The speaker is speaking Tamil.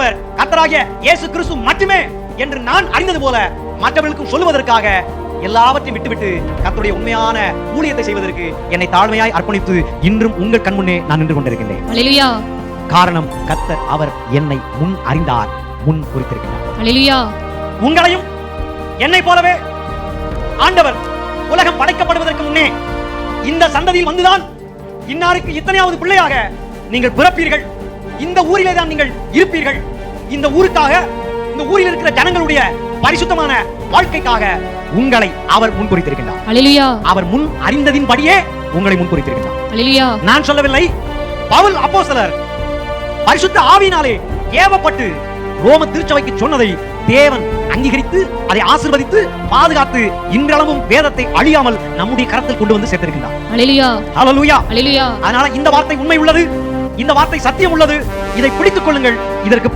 ஆண்டவர் கர்த்தராகிய இயேசு கிறிஸ்து மட்டுமே என்று நான் அறிந்தது போல மற்றவர்களுக்கும் சொல்லுவதற்காக எல்லாவற்றையும் விட்டுவிட்டு கர்த்தருடைய உண்மையான ஊழியத்தை செய்வதற்கு என்னை தாழ்மையாய் அர்ப்பணித்து இன்றும் உங்கள் கண் முன்னே நான் நின்று கொண்டிருக்கின்றேன். ஹல்லேலூயா. காரணம் கர்த்தர் அவர் என்னை முன் அறிந்தார், முன் குறித்திருக்கிறார். ஹல்லேலூயா. உங்களையும் என்னை போலவே ஆண்டவர் உலகம் படைக்கப்படுவதற்கு முன்னே இந்த சந்ததியில் வந்துதான் இன்னாருக்கு இத்தனையாவது பிள்ளையாக நீங்கள் பிறப்பீர்கள், இந்த ஊரிலே தான் நீங்கள் இருப்பீர்கள், இந்த ஊருக்காக இந்த ஊரில் இருக்கிற ஜனங்களுடைய பரிசுத்தமான வாழ்க்கைக்காக உங்களை அவர் முன்குறித்திருக்கின்றார். ஹல்லேலூயா. அவர் முன் அறிந்ததின்படியே உங்களை முன்குறித்திருக்கின்றார். ஹல்லேலூயா. நான் சொல்லவில்லை, பவுல் அப்போஸ்தலர் பரிசுத்த ஆவியினாலே ஏவப்பட்டு ரோம திருச்சபைக்கு சொன்னதை தேவன் அங்கீகரித்து அதை ஆசீர்வதித்து பாதுகாத்து இன்றளவும் வேதத்தை அழியாமல் நம்முடைய கரத்தில் கொண்டு வந்து சேர்த்திருக்கிறார். ஹல்லேலூயா. ஹல்லேலூயா. ஹல்லேலூயா. அதனால இந்த வார்த்தை உண்மை உள்ளது, இந்த வார்த்தை சத்தியம் உள்ளது, இதை பிடித்துக் கொள்ளுங்கள். இதற்கு